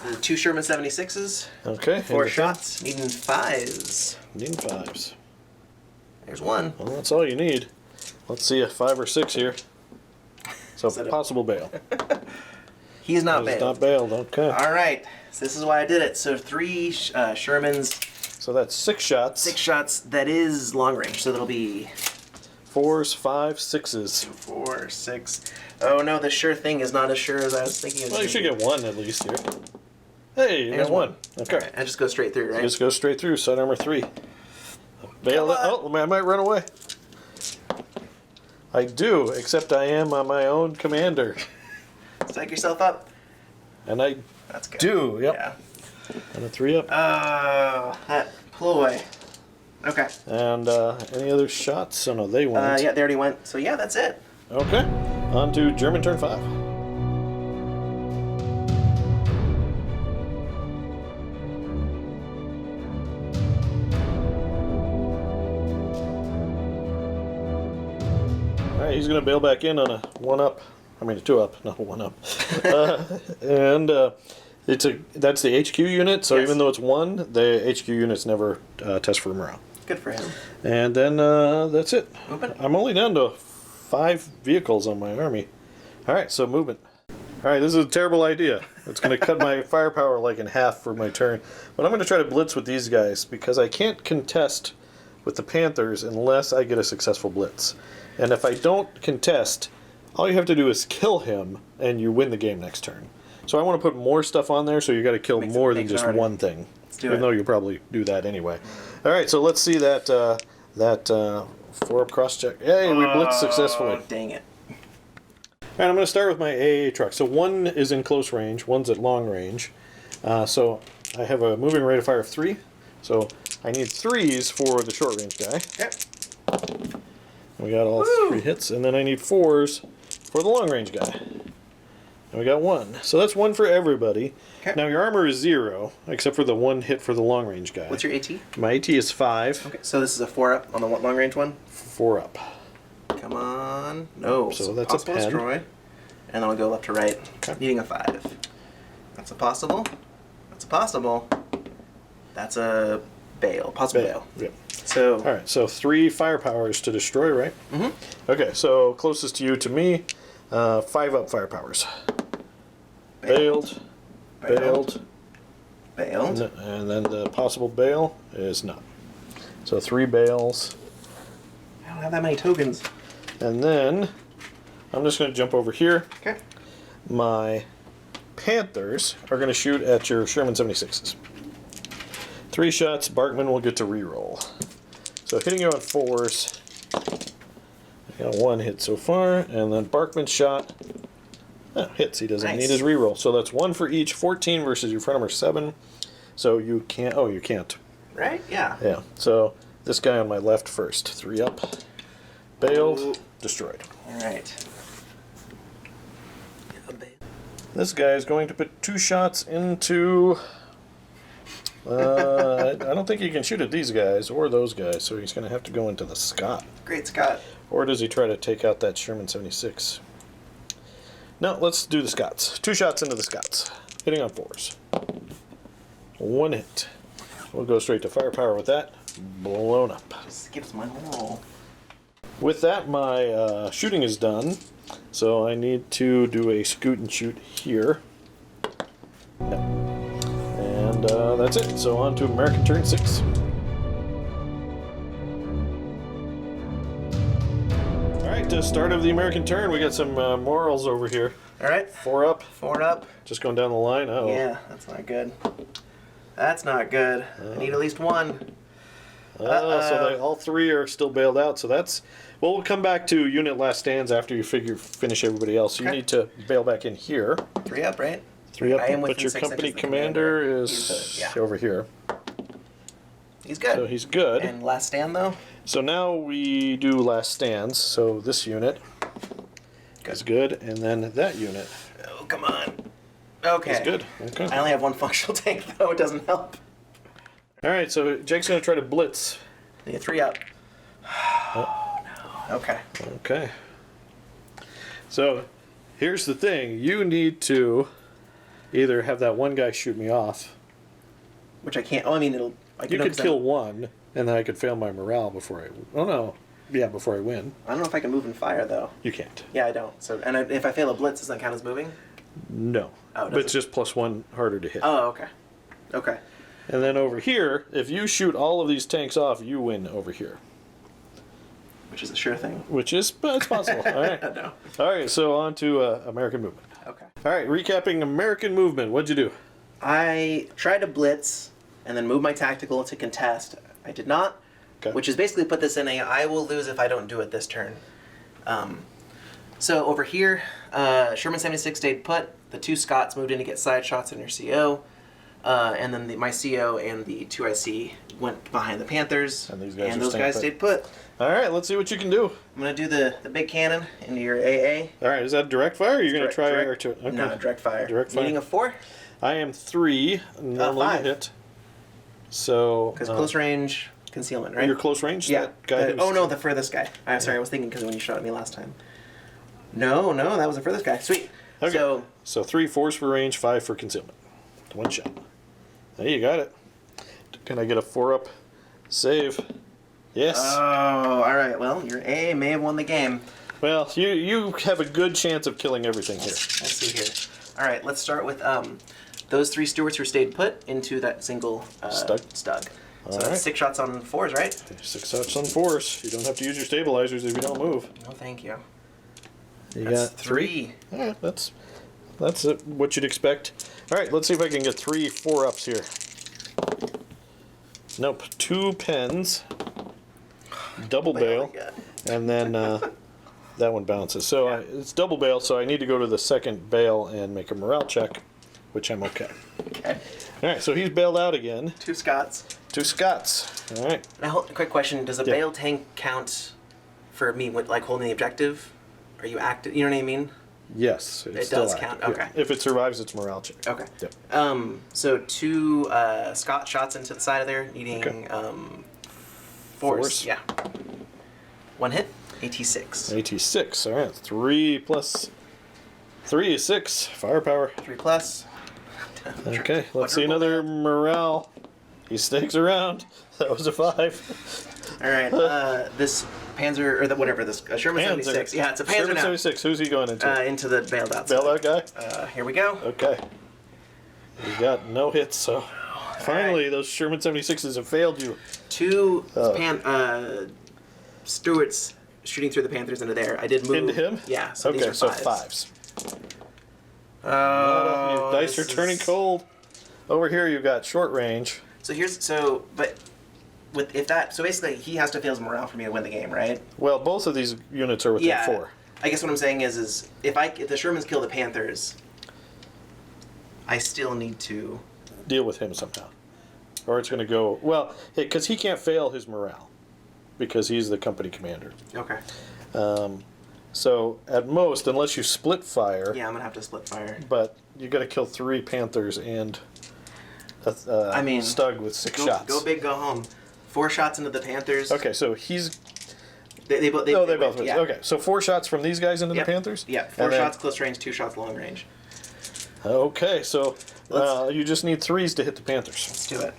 And 2 Sherman 76s. Okay. 4 and the shots, needing 5s. pen. Need 5s. There's 1. Well, that's all you need. Let's see a 5 or 6 here. So Is that a- possible bail. He's not He's bailed. not bailed. Okay. All right. So this is why I did it. So 3 Shermans, So that's 6 shots. 6 shots. That is long range. So that'll be 4s, 5s, 6s. 4, 6. Oh no, the sure thing is not as sure as I was thinking. It was Well, you should gonna get 1 at least here. Hey, you There's got 1. be. Okay. All right, I just go straight through, right? Just go straight through. Side armor 3. Bail Come it. Oh, I might run away. I do, except I am my own commander. Psych yourself up. And I That's good. do, yep. Yeah. And a 3-up. That ploy. Okay. And any other shots? Oh no, they went. Yeah, they already went. So yeah, that's it. Okay. On to German turn 5. Alright, he's going to bail back in on a 1-up. I mean a 2-up, not a 1-up. That's the HQ unit, so Yes. even though it's 1, the HQ units never test for morale. Good for him. And then that's it. Movement. I'm only down to 5 vehicles on my army. Alright, so movement. Alright, this is a terrible idea. It's going to cut my firepower like in half for my turn. But I'm going to try to blitz with these guys because I can't contest with the Panthers unless I get a successful blitz. And if I don't contest, all you have to do is kill him, and you win the game next turn. So I want to put more stuff on there, so you got to kill more than just one thing. Let's do even it. though you probably do that anyway. All right, so let's see that 4-up cross check. Hey, we blitzed successfully. Dang it. All right, I'm going to start with my AA truck. So one is in close range, one's at long range. So I have a moving rate of fire of 3. So I need 3s for the short range guy. Okay. We got all 3 hits, and then I need 4s for the long range guy. And we got 1. So that's 1 for everybody. Okay. Now your armor is 0, except for the 1 hit for the long range guy. What's your AT? My AT is 5. Okay, so this is a 4-up on the long range one? 4-up. Come on. No. So that's a possible pen. destroy. And then I'll go left to right. Okay. Needing a 5. That's a possible. That's a possible. That's a bail. Possible bail. Yep. So. All right, so 3 firepowers to destroy, right? Mm-hmm. Okay, so closest to you to me, 5-up firepowers. Bailed. Bailed. Bailed. And then the possible bail is none. So 3 bails. I don't have that many tokens. And then I'm just going to jump over here. Okay. My Panthers are going to shoot at your Sherman 76s. 3 shots, Barkman will get to reroll. So hitting you on 4s. I got 1 hit so far, and then Barkman's shot hits. He doesn't need his reroll. So that's 1 for each. 14 versus your front armor 7. So you can't. Oh, you can't. Right? Yeah. Yeah. So this guy on my left first. 3-up. Bailed. Destroyed. All right. This guy is going to put 2 shots into... I don't think he can shoot at these guys or those guys, so he's going to have to go into the Scott. Great Scott. Or does he try to take out that Sherman 76? No, let's do the Scots. 2 shots into the Scots. Hitting on 4s. 1 hit. We'll go straight to firepower with that. Blown up. Skips my roll. With that, my shooting is done. So I need to do a scoot and shoot here. No. And that's it. So on to American turn 6. Alright, to start of the American turn, we got some morals over here. All right. 4-up. 4-up. Just going down the line. Oh. Yeah, that's not good. That's not good. I need at least 1. So all 3 are still bailed out. So that's... Well, we'll come back to unit last stands after you finish everybody else. So you need to bail back in here. 3-up, right? 3-up, I am but within your 6 company inches of the commander He's is yeah. over here. He's good. So he's good. And last stand, though? So now we do last stands. So this unit is good, and then that unit Oh, come on. Okay. is good. Okay. I only have 1 functional tank, though. It doesn't help. All right, so Jake's going to try to blitz. Need a 3-up. Oh, no. Okay. Okay. So here's the thing. You need to either have that one guy shoot me off. Which I can't. Oh, I mean, it'll. You could kill 1, and then I could fail my morale before I... Oh, no. Yeah, before I win. I don't know if I can move and fire, though. You can't. Yeah, I don't. So, and if I fail a blitz, does that count as moving? No. Oh, but it's just +1 harder to hit. Oh, okay. Okay. And then over here, if you shoot all of these tanks off, you win over here. Which is a sure thing. Which is, but it's possible. All right. No. All right, so on to American movement. Okay. All right, recapping American movement. What'd you do? I tried to blitz and then move my tactical to contest. I did not, which is basically put this in a I will lose if I don't do it this turn. So over here, Sherman 76 stayed put. The 2 Scots moved in to get side shots in your CO. And then my CO and the 2IC went behind the Panthers. And these guys, those guys stayed put. All right, let's see what you can do. I'm going to do the big cannon into your AA. All right, is that direct fire? Or are you going to try direct, R2? Okay. No, direct fire. Direct fire. Needing a 4? I am 3. Normally 5. hit. So. Because close range concealment, right? You're close range? Yeah. That guy Oh, no, the furthest guy. I'm sorry, I was thinking because when you shot at me last time. No, that was the furthest guy. Sweet. Okay. So 3 4s for range, 5 for concealment. 1 shot. There you got it. Can I get a 4-up save? Yes. Oh, all right. Well, your A may have won the game. Well, you have a good chance of killing everything here. Let's see here. All right, let's start with those 3 stewards who stayed put into that single Stug. Stug. So that's 6 shots on 4s, right? 6 shots on 4s. You don't have to use your stabilizers if you don't move. No, thank you. You That's got 3. All right, that's what you'd expect. All right, let's see if I can get 3 4-ups here. Nope, 2 pens, double bail, and then that one bounces. So it's double bail, so I need to go to the second bail and make a morale check, which I'm okay. Okay. All right, so he's bailed out again. 2 Scots. 2 Scots. All right. Now, quick question: does a bail tank count for me with like holding the objective? Are you active? You know what I mean? Yes, It still does active. count. Okay. Yeah. If it survives, it's morale check. Okay. Yep. So 2 Scott shots into the side of there, needing force. Yeah. 1 hit. 86. 86. All right. 3 plus 3 is 6. Firepower. 3 plus. Okay. Let's see another morale. He sticks around. That was a 5. All right. This Panzer, or whatever, this Sherman 76. Yeah, it's a Panzer Sherman now. 76. Who's he going into? Into the bailed out. Bailed out guy? Here we go. Okay. You got no hits, so finally those Sherman 76s have failed you. 2 Stuarts shooting through the Panthers into there. I did move. Into him? Yeah, so these Okay, are so 5s. 5s. Your dice are turning cold. Over here you got short range. So basically he has to fail his morale for me to win the game, right? Well, both of these units are within 4. I guess what I'm saying is if the Shermans kill the Panthers, I still need to Deal with him somehow. Or it's going to go, well, because he can't fail his morale because he's the company commander. Okay. So at most, unless you split fire. Yeah, I'm gonna have to split fire. But you got to kill 3 Panthers and Stug with 6 shots. Go big, go home. 4 shots into the Panthers. Okay, so he's. They both. Yeah. Okay, so 4 shots from these guys into the Panthers. Yeah, 4 shots close range, 2 shots long range. Okay, so you just need 3s to hit the Panthers. Let's do it.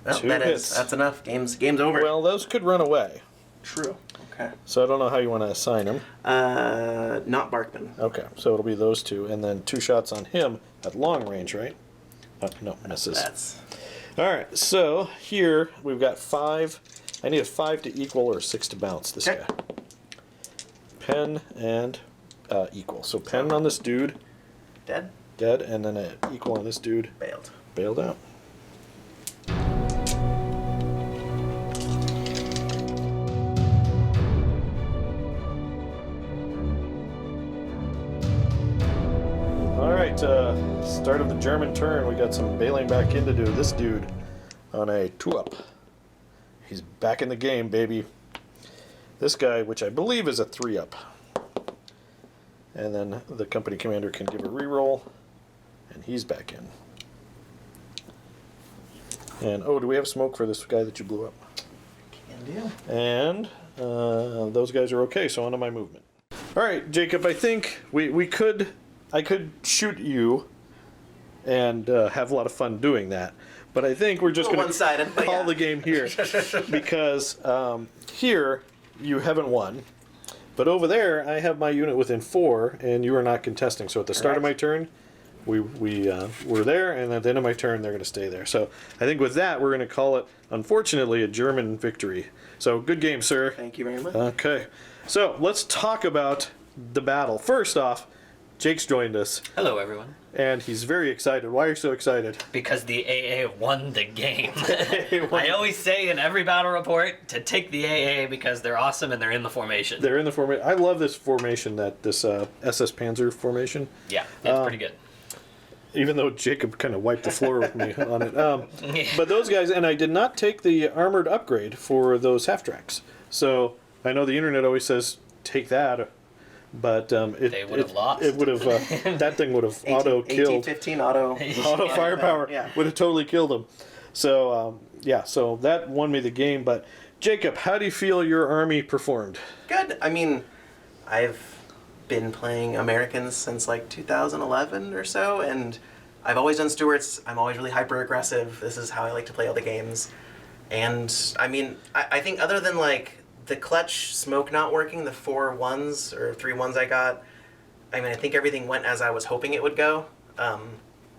Well, 2 hits. That's enough. Game's over. Well, those could run away. True. Okay. So I don't know how you want to assign them. Not Barkman. Okay, so it'll be those 2, and then 2 shots on him at long range, right? No, misses. That's. All right, so here we've got 5. I need a 5 to equal or a 6 to bounce this guy. Pen and equal. So pen on this dude. Dead. Dead, and then an equal on this dude. Bailed. Bailed out. All right, start of the German turn. We got some bailing back in to do. This dude on a 2-up. He's back in the game, baby. This guy, which I believe is a 3-up. And then the company commander can give a reroll, and he's back in. And do we have smoke for this guy that you blew up? Can do. And those guys are okay, so on to my movement. All right, Jacob, I think I could shoot you and have a lot of fun doing that. But I think we're just going to call the game here. Because here, you haven't won. But over there, I have my unit within 4, and you are not contesting. So at the start of my turn, we're there, and at the end of my turn, they're going to stay there. So I think with that, we're going to call it, unfortunately, a German victory. So good game, sir. Thank you very much. Okay. So let's talk about the battle. First off, Jake's joined us. Hello, everyone. And he's very excited. Why are you so excited? Because the AA won the game. I always say in every battle report to take the AA because they're awesome and they're in the formation. They're in the formation. I love this formation, this SS Panzer formation. Yeah, it's pretty good. Even though Jacob kind of wiped the floor with me on it. But those guys, and I did not take the armored upgrade for those half-tracks. So I know the internet always says, take that. But they would have lost. It would have that thing would have auto killed. 1815 auto Firepower would have totally killed him. So so that won me the game. But Jacob, how do you feel your army performed? Good. I mean, I've been playing Americans since like 2011 or so, and I've always done Stuarts. I'm always really hyper aggressive. This is how I like to play all the games. And I mean, I think other than like the clutch smoke not working, the 4 1s or 3 1s I got, I mean, I think everything went as I was hoping it would go.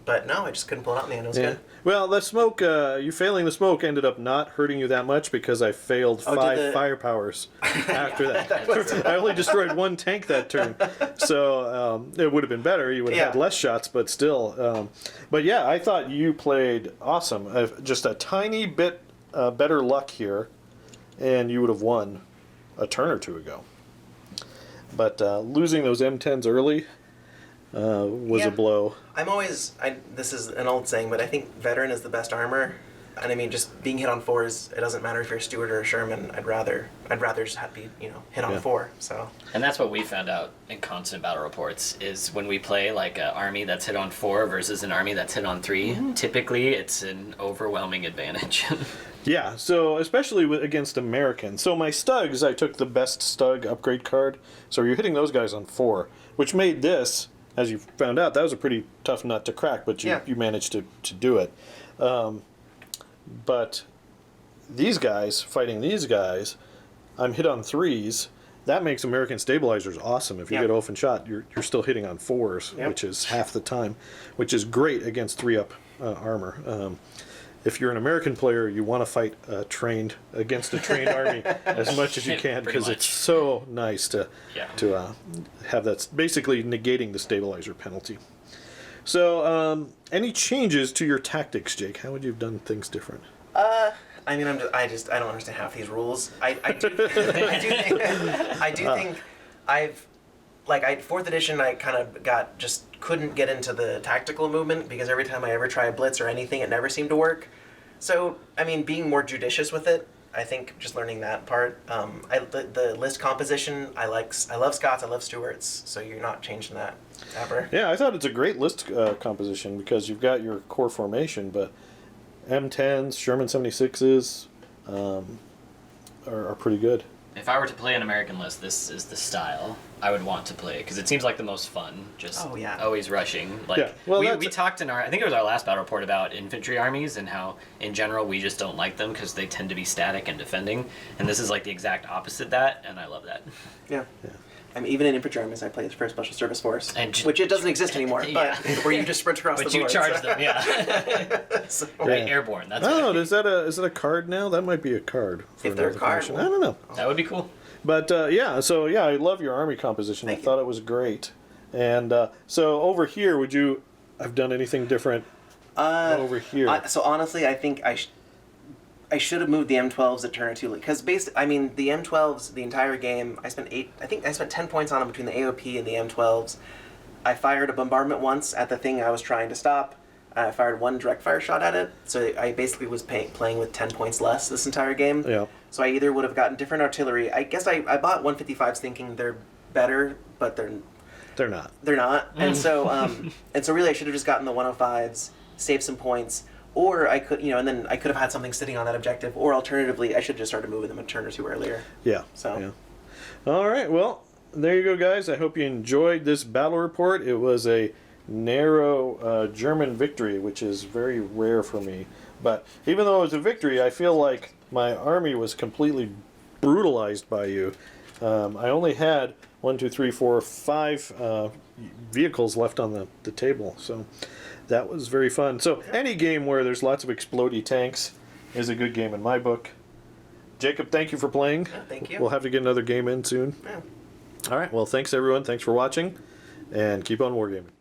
But no, I just couldn't pull it out in the end. It was good. Well, the smoke, you failing the smoke ended up not hurting you that much because I failed 5 firepowers after that. I only destroyed 1 tank that turn. So it would have been better. You would have had less shots, but still. But yeah, I thought you played awesome. Just a tiny bit better luck here, and you would have won a turn or two ago. But losing those M10s early was a blow. This is an old saying, but I think veteran is the best armor. And I mean, just being hit on 4s, it doesn't matter if you're a Stewart or a Sherman. I'd rather just have be hit on 4. So. And that's what we found out in constant battle reports is when we play like an army that's hit on 4 versus an army that's hit on 3. Typically, it's an overwhelming advantage. Yeah, so especially against Americans. So my Stugs, I took the best Stug upgrade card. So you're hitting those guys on 4, which made this, as you found out, that was a pretty tough nut to crack, but you managed to do it. But these guys, fighting these guys, I'm hit on 3s. That makes American stabilizers awesome. If you get open shot, you're still hitting on 4s, which is half the time, which is great against 3-up armor. If you're an American player, you want to fight against a trained army as much as you can because it's so nice to have that, basically negating the stabilizer penalty. So, any changes to your tactics, Jake? How would you have done things different? I mean, I don't understand half these rules. I do think I've, like, 4th edition, I kind of couldn't get into the tactical movement because every time I ever try a blitz or anything, it never seemed to work. So, I mean, being more judicious with it, I think just learning that part. The list composition, I love Scots, I love Stewarts, so you're not changing that ever. Yeah, I thought it's a great list composition because you've got your core formation, but M10s, Sherman 76s are pretty good. If I were to play an American list, this is the style I would want to play because it seems like the most fun. Just always rushing. Like we talked in I think it was our last battle report about infantry armies and how in general we just don't like them because they tend to be static and defending. And this is like the exact opposite of that, and I love that. Yeah. I mean, even in infantry armies, I play as first special service force, which it doesn't exist anymore. But where you just sprint across the board. But you charge them, Right, airborne. That's. Oh, is that a card now? That might be a card. If they're a card, I don't know. That would be cool. But I love your army composition. I thought it was great. And so over here, would you have done anything different over here? So honestly, I think I should have moved the M12s at turn 2 because the M12s the entire game I spent 10 points on them between the AOP and the M12s. I fired a bombardment once at the thing I was trying to stop. I fired 1 direct fire shot at it, so I basically was playing with 10 points less this entire game. Yeah. So I either would have gotten different artillery. I guess I bought 155s thinking they're better, but they're not. They're not. And so really I should have just gotten the 105s, saved some points. Or I could, and then I could have had something sitting on that objective. Or alternatively, I should have just started moving them a turn or 2 earlier. Yeah. So. Yeah. All right. Well, there you go, guys. I hope you enjoyed this battle report. It was a narrow German victory, which is very rare for me. But even though it was a victory, I feel like my army was completely brutalized by you. I only had 5 vehicles left on the table. So. That was very fun. So any game where there's lots of explodey tanks is a good game in my book. Jacob, thank you for playing. Yeah, thank you. We'll have to get another game in soon. Yeah. All right. Well, thanks everyone. Thanks for watching, and keep on wargaming.